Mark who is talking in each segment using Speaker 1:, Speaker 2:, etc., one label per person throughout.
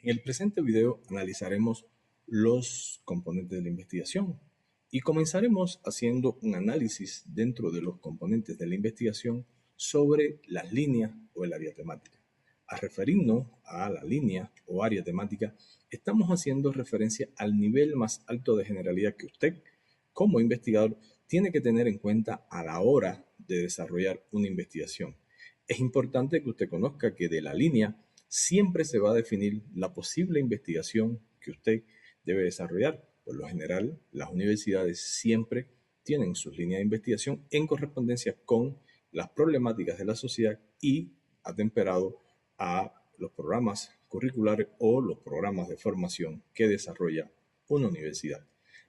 Speaker 1: En el presente video analizaremos los componentes de la investigación y comenzaremos haciendo un análisis dentro de los componentes de la investigación sobre las líneas o el área temática. Al referirnos a la línea o área temática, estamos haciendo referencia al nivel más alto de generalidad que usted, como investigador, tiene que tener en cuenta a la hora de desarrollar una investigación. Es importante que usted conozca que de la línea siempre se va a definir la posible investigación que usted debe desarrollar. Por lo general, las universidades siempre tienen sus líneas de investigación en correspondencia con las problemáticas de la sociedad y atemperado a los programas curriculares o los programas de formación que desarrolla una universidad.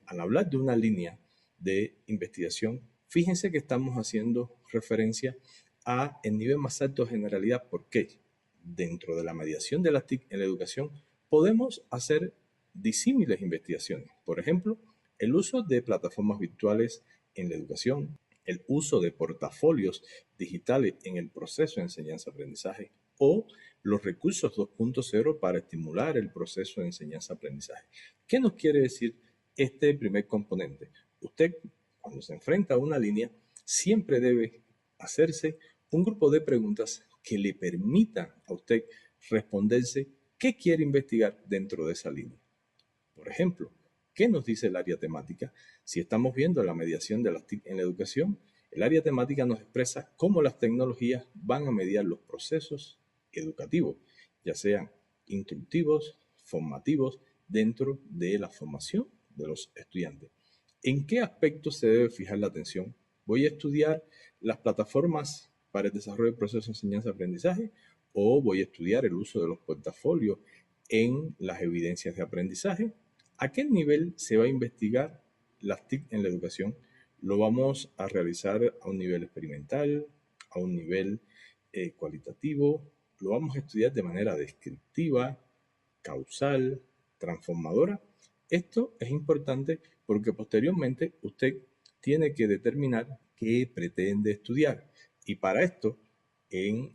Speaker 1: Al hablar de una línea de investigación, fíjense que estamos haciendo referencia a el nivel más alto de generalidad. ¿Por qué? Dentro de la mediación de las TIC en la educación podemos hacer disímiles investigaciones. Por ejemplo, el uso de plataformas virtuales en la educación, el uso de portafolios digitales en el proceso de enseñanza-aprendizaje o los recursos 2.0 para estimular el proceso de enseñanza-aprendizaje. ¿Qué nos quiere decir este primer componente? Usted, cuando se enfrenta a una línea, siempre debe hacerse un grupo de preguntas que le permitan a usted responderse qué quiere investigar dentro de esa línea. Por ejemplo, ¿qué nos dice el área temática? Si estamos viendo la mediación de las TIC en la educación, el área temática nos expresa cómo las tecnologías van a mediar los procesos educativos, ya sean instructivos, formativos, dentro de la formación de los estudiantes. ¿En qué aspectos se debe fijar la atención? ¿Voy a estudiar las plataformas para el desarrollo del proceso de enseñanza-aprendizaje o voy a estudiar el uso de los portafolios en las evidencias de aprendizaje? ¿A qué nivel se va a investigar las TIC en la educación? ¿Lo vamos a realizar a un nivel experimental, a un nivel cualitativo? ¿Lo vamos a estudiar de manera descriptiva, causal, transformadora? Esto es importante porque posteriormente usted tiene que determinar qué pretende estudiar. Y para esto, en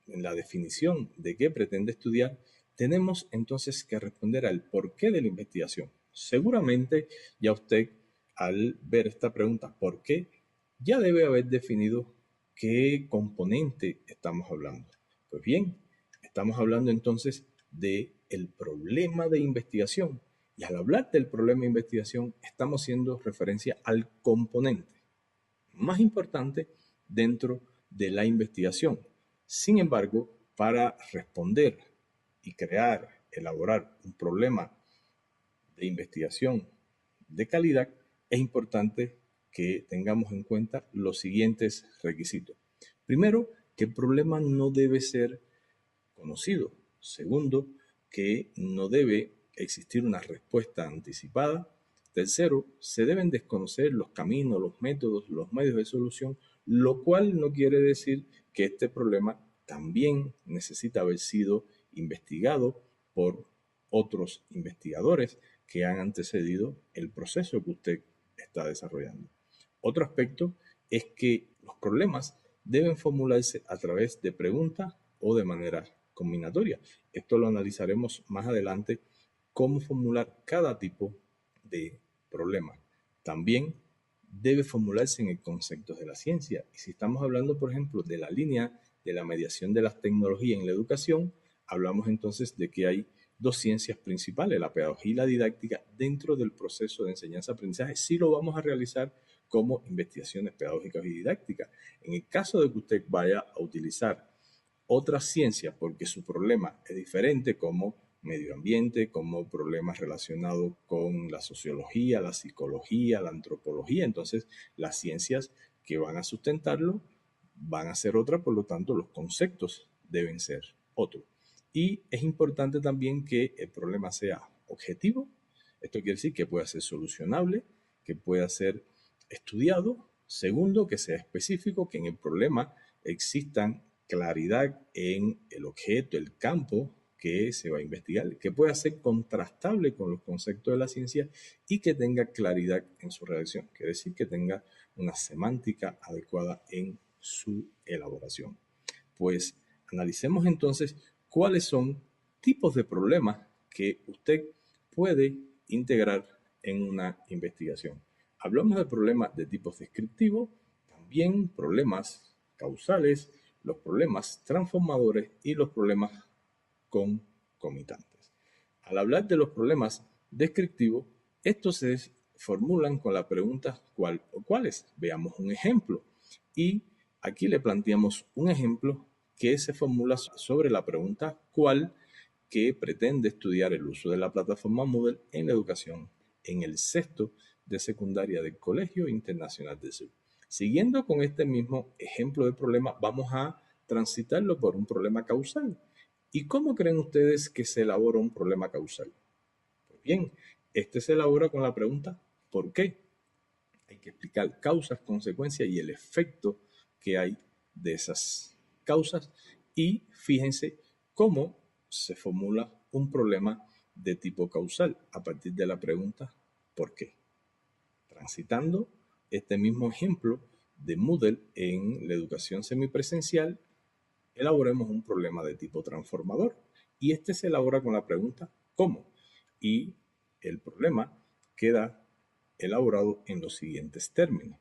Speaker 1: la definición de qué pretende estudiar, tenemos entonces que responder al porqué de la investigación. Seguramente ya usted, al ver esta pregunta, ¿por qué?, ya debe haber definido qué componente estamos hablando. Pues bien, estamos hablando entonces del problema de investigación. Y al hablar del problema de investigación, estamos haciendo referencia al componente más importante dentro de la investigación. Sin embargo, para responder y crear, elaborar un problema de investigación de calidad, es importante que tengamos en cuenta los siguientes requisitos. Primero, que el problema no debe ser conocido. Segundo, que no debe existir una respuesta anticipada. Tercero, se deben desconocer los caminos, los métodos, los medios de solución, lo cual no quiere decir que este problema también necesita haber sido investigado por otros investigadores que han antecedido el proceso que usted está desarrollando. Otro aspecto es que los problemas deben formularse a través de preguntas o de manera combinatoria. Esto lo analizaremos más adelante, cómo formular cada tipo de problema. También debe formularse en el concepto de la ciencia. Y si estamos hablando, por ejemplo, de la línea de la mediación de las tecnologías en la educación, hablamos entonces de que hay dos ciencias principales, la pedagogía y la didáctica, dentro del proceso de enseñanza-aprendizaje. Sí lo vamos a realizar como investigaciones pedagógicas y didácticas. En el caso de que usted vaya a utilizar otras ciencias porque su problema es diferente, como medio ambiente, como problemas relacionados con la sociología, la psicología, la antropología, entonces las ciencias que van a sustentarlo van a ser otras, por lo tanto los conceptos deben ser otros. Y es importante también que el problema sea objetivo. Esto quiere decir que pueda ser solucionable, que pueda ser estudiado. Segundo, que sea específico, que en el problema existan claridad en el objeto, el campo que se va a investigar, que pueda ser contrastable con los conceptos de la ciencia y que tenga claridad en su redacción. Quiere decir que tenga una semántica adecuada en su elaboración. Pues analicemos entonces cuáles son tipos de problemas que usted puede integrar en una investigación. Hablamos de problemas de tipos descriptivos, también problemas causales, los problemas transformadores y los problemas concomitantes. Al hablar de los problemas descriptivos, estos se formulan con la pregunta ¿cuál o cuáles? Veamos un ejemplo. Y aquí le planteamos un ejemplo que se formula sobre la pregunta ¿cuál? Que pretende estudiar el uso de la plataforma Moodle en la educación en el sexto de secundaria del Colegio Internacional del Sur. Siguiendo con este mismo ejemplo de problema, vamos a transitarlo por un problema causal. ¿Y cómo creen ustedes que se elabora un problema causal? Pues bien, este se elabora con la pregunta ¿por qué? Hay que explicar causas, consecuencias y el efecto que hay de esas causas. Y fíjense cómo se formula un problema de tipo causal a partir de la pregunta ¿por qué? Transitando este mismo ejemplo de Moodle en la educación semipresencial, elaboremos un problema de tipo transformador y este se elabora con la pregunta ¿cómo? Y el problema queda elaborado en los siguientes términos.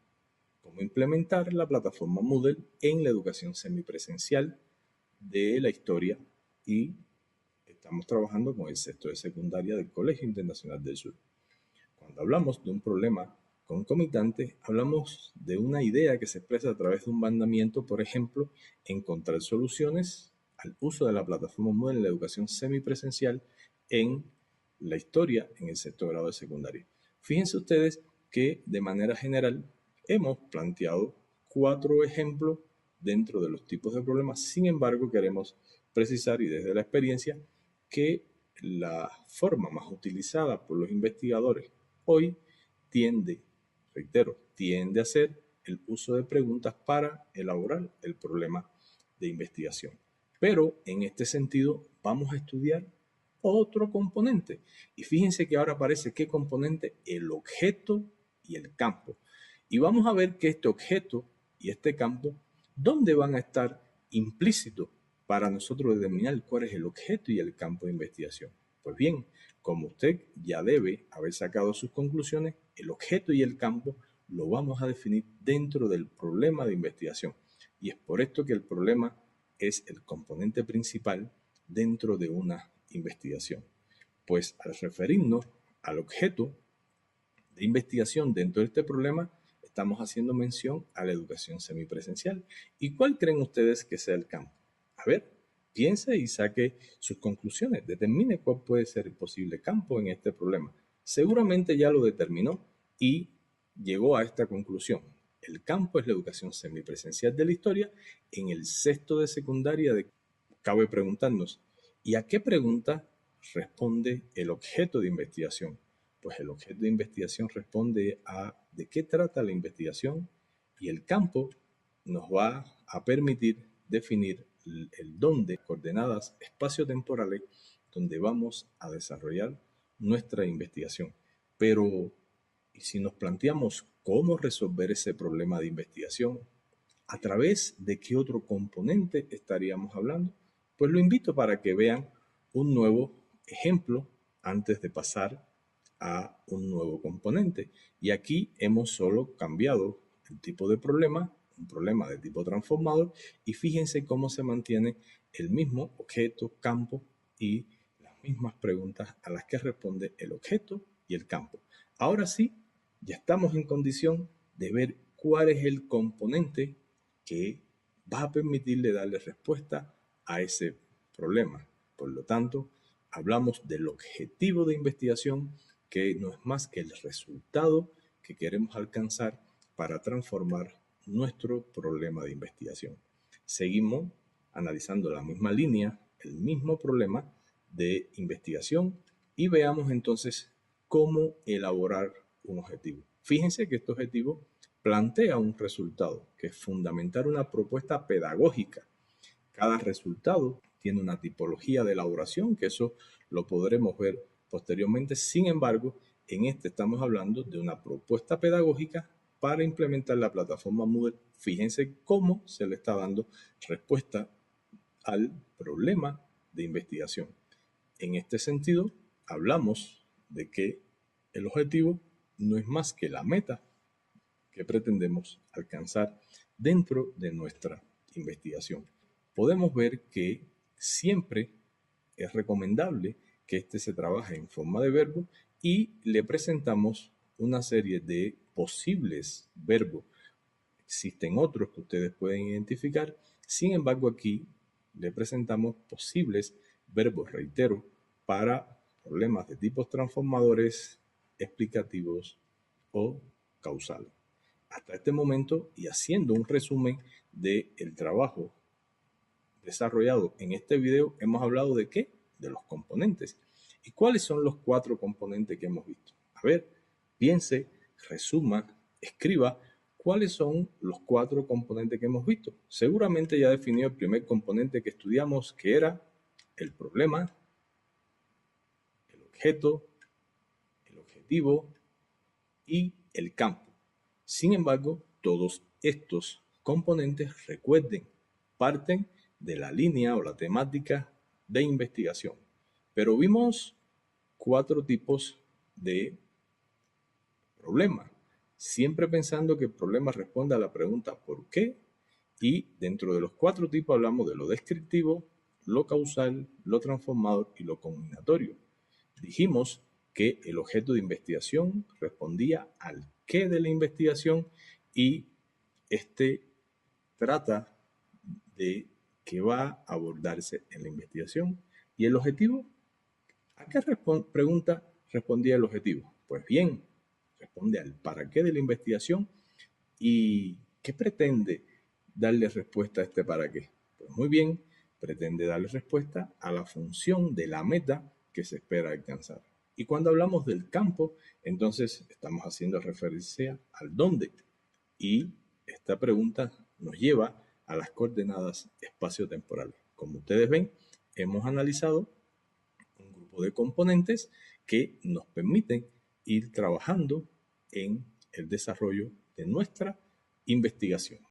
Speaker 1: ¿Cómo implementar la plataforma Moodle en la educación semipresencial de la historia? Y estamos trabajando con el sexto de secundaria del Colegio Internacional del Sur. Cuando hablamos de un problema concomitante, hablamos de una idea que se expresa a través de un mandamiento, por ejemplo, encontrar soluciones al uso de la plataforma Moodle en la educación semipresencial en la historia en el sexto grado de secundaria. Fíjense ustedes que de manera general hemos planteado 4 ejemplos dentro de los tipos de problemas. Sin embargo, queremos precisar y desde la experiencia que la forma más utilizada por los investigadores hoy tiende a ser el uso de preguntas para elaborar el problema de investigación. Pero en este sentido vamos a estudiar otro componente. Y fíjense que ahora aparece qué componente, el objeto y el campo. Y vamos a ver que este objeto y este campo, ¿dónde van a estar implícitos para nosotros determinar cuál es el objeto y el campo de investigación? Pues bien, como usted ya debe haber sacado sus conclusiones, el objeto y el campo lo vamos a definir dentro del problema de investigación. Y es por esto que el problema es el componente principal dentro de una investigación. Pues al referirnos al objeto de investigación dentro de este problema, estamos haciendo mención a la educación semipresencial. ¿Y cuál creen ustedes que sea el campo? A ver, piense y saque sus conclusiones. Determine cuál puede ser el posible campo en este problema. Seguramente ya lo determinó y llegó a esta conclusión. El campo es la educación semipresencial de la historia en el sexto de secundaria. Cabe preguntarnos, ¿y a qué pregunta responde el objeto de investigación? Pues el objeto de investigación responde a de qué trata la investigación y el campo nos va a permitir definir el dónde, coordenadas espaciotemporales donde vamos a desarrollar nuestra investigación. Pero, ¿y si nos planteamos cómo resolver ese problema de investigación? ¿A través de qué otro componente estaríamos hablando? Pues lo invito para que vean un nuevo ejemplo antes de pasar a un nuevo componente. Y aquí hemos solo cambiado el tipo de problema, un problema de tipo transformador, y fíjense cómo se mantiene el mismo objeto, campo y las mismas preguntas a las que responde el objeto y el campo. Ahora sí, ya estamos en condición de ver cuál es el componente que va a permitirle darle respuesta a ese problema. Por lo tanto, hablamos del objetivo de investigación, que no es más que el resultado que queremos alcanzar para transformar nuestro problema de investigación. Seguimos analizando la misma línea, el mismo problema de investigación y veamos entonces cómo elaborar un objetivo. Fíjense que este objetivo plantea un resultado, que es fundamentar una propuesta pedagógica. Cada resultado tiene una tipología de elaboración, que eso lo podremos ver posteriormente. Sin embargo, en este estamos hablando de una propuesta pedagógica para implementar la plataforma Moodle. Fíjense cómo se le está dando respuesta al problema de investigación. En este sentido, hablamos de que el objetivo no es más que la meta que pretendemos alcanzar dentro de nuestra investigación. Podemos ver que siempre es recomendable que este se trabaje en forma de verbo y le presentamos una serie de posibles verbos. Existen otros que ustedes pueden identificar, sin embargo aquí le presentamos posibles verbos, reitero, para problemas de tipos transformadores, explicativos o causales. Hasta este momento, y haciendo un resumen del trabajo desarrollado en este video, hemos hablado de ¿qué? De los componentes. ¿Y cuáles son los 4 componentes que hemos visto? A ver, piense, resuma, escriba cuáles son los 4 componentes que hemos visto. Seguramente ya definió el primer componente que estudiamos, que era el problema, el objeto, el objetivo y el campo. Sin embargo, todos estos componentes, recuerden, parten de la línea o la temática de investigación. Pero vimos 4 tipos de problema, siempre pensando que el problema responde a la pregunta ¿por qué? Y dentro de los 4 tipos hablamos de lo descriptivo, lo causal, lo transformador y lo combinatorio. Dijimos que el objeto de investigación respondía al qué de la investigación y este trata de qué va a abordarse en la investigación. ¿Y el objetivo? ¿A qué pregunta respondía el objetivo? Pues bien, responde al para qué de la investigación y qué pretende darle respuesta a este para qué. Pues muy bien, pretende darle respuesta a la función de la meta que se espera alcanzar. Y cuando hablamos del campo, entonces estamos haciendo referencia al dónde. Y esta pregunta nos lleva a las coordenadas espaciotemporales. Como ustedes ven, hemos analizado un grupo de componentes que nos permiten ir trabajando en el desarrollo de nuestra investigación.